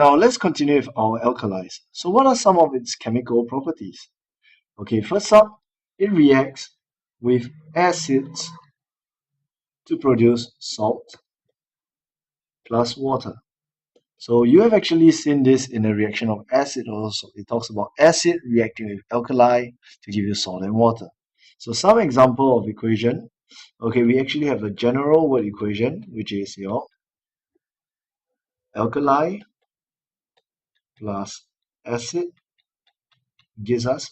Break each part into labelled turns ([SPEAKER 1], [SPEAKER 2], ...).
[SPEAKER 1] Now let's continue with our alkalis. So what are some of its chemical properties? Okay, first up, it reacts with acids to produce salt plus water. So you have actually seen this in a reaction of acid also. It talks about acid reacting with alkali to give you salt and water. So some example of equation. Okay, we actually have a general word equation, which is your alkali plus acid gives us,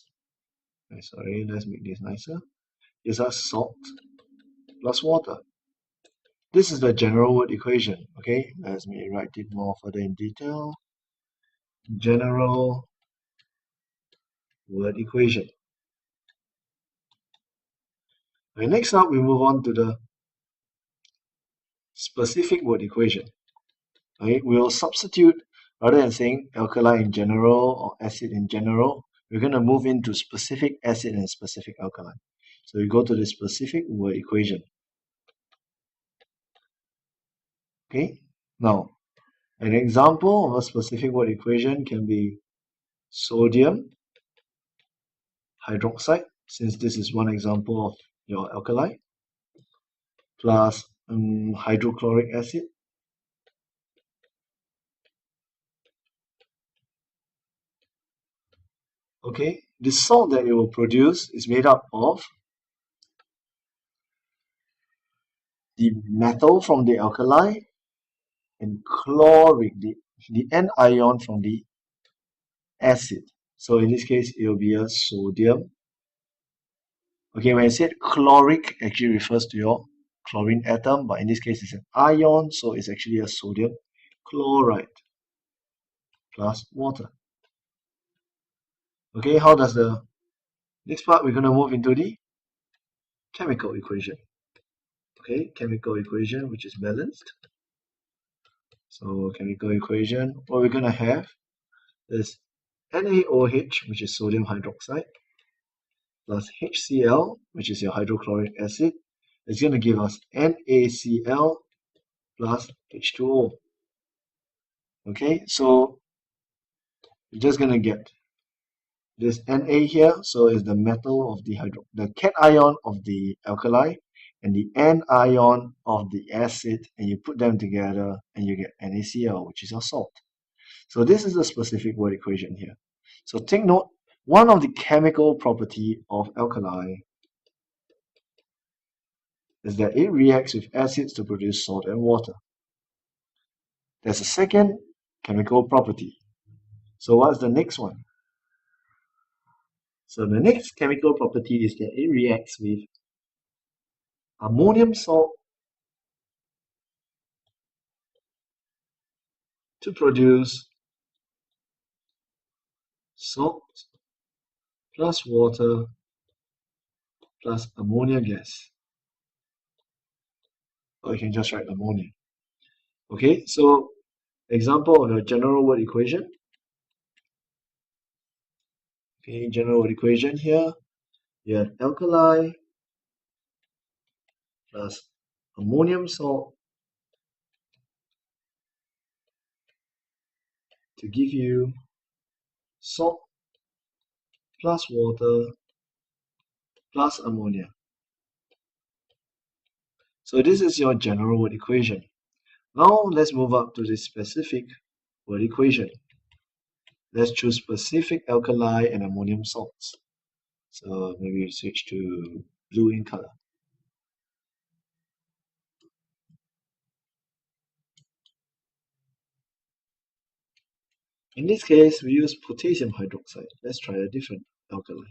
[SPEAKER 1] sorry, let's make this nicer, gives us salt plus water. This is the general word equation. Okay, let me write it more further in detail. General word equation. Okay, next up, we move on to the specific word equation. Okay, we'll substitute, rather than saying alkali in general or acid in general, we're going to move into specific acid and specific alkali. So we go to the specific word equation. Okay, now an example of a specific word equation can be sodium hydroxide, since this is one example of your alkali, plus hydrochloric acid, okay. The salt that it will produce is made up of the metal from the alkali and chloric, the anion from the acid. So in this case, it will be a sodium. Okay, when I said chloric, actually refers to your chlorine atom, but in this case, it's an ion, so it's actually a sodium chloride plus water. Okay, how does the next part, we're going to move into the chemical equation. Okay, chemical equation, which is balanced. So chemical equation, what we're going to have is NaOH, which is sodium hydroxide, plus HCl, which is your hydrochloric acid, is going to give us NaCl plus H2O. Okay, so you're just going to get this Na here, so is the metal of the cation of the alkali and the anion of the acid, and you put them together and you get NaCl, which is your salt. So this is the specific word equation here. So take note, one of the chemical property of alkali is that it reacts with acids to produce salt and water. There's a second chemical property. So what's the next one? So the next chemical property is that it reacts with ammonium salt to produce salt plus water plus ammonia gas. Or you can just write ammonia. Okay, so example of a general word equation. Okay, general word equation here. You have alkali plus ammonium salt to give you salt plus water plus ammonia. So this is your general word equation. Now let's move up to the specific word equation. Let's choose specific alkali and ammonium salts. So maybe we switch to blue in color. In this case, we use potassium hydroxide. Let's try a different alkali.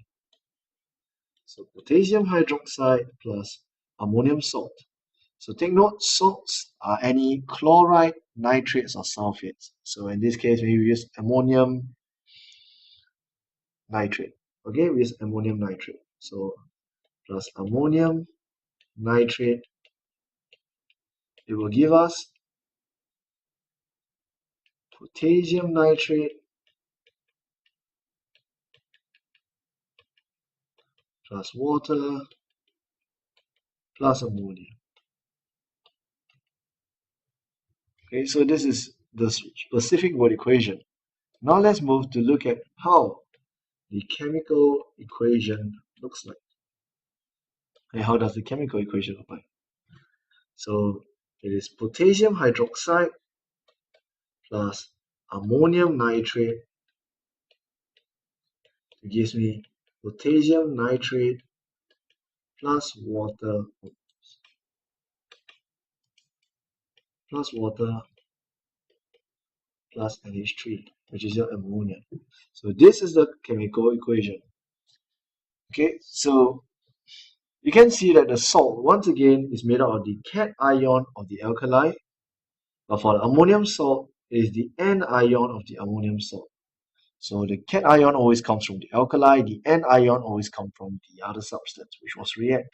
[SPEAKER 1] So potassium hydroxide plus ammonium salt. So take note, salts are any chloride, nitrates, or sulfates. So in this case, we use ammonium nitrate. Okay, we use ammonium nitrate. So plus ammonium nitrate, it will give us potassium nitrate plus water plus ammonia. Okay, so this is the specific word equation. Now let's move to look at how the chemical equation looks like. And how does the chemical equation look like? So it is potassium hydroxide plus ammonium nitrate. It gives me potassium nitrate plus water plus NH3, which is your ammonia. So this is the chemical equation. Okay, so you can see that the salt once again is made out of the cation of the alkali, but for the ammonium salt, it is the anion of the ammonium salt. So the cation always comes from the alkali, the anion always comes from the other substance which was reacted.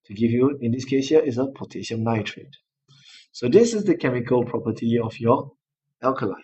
[SPEAKER 1] To give you, in this case here, is a potassium nitrate. So this is the chemical property of your alkali.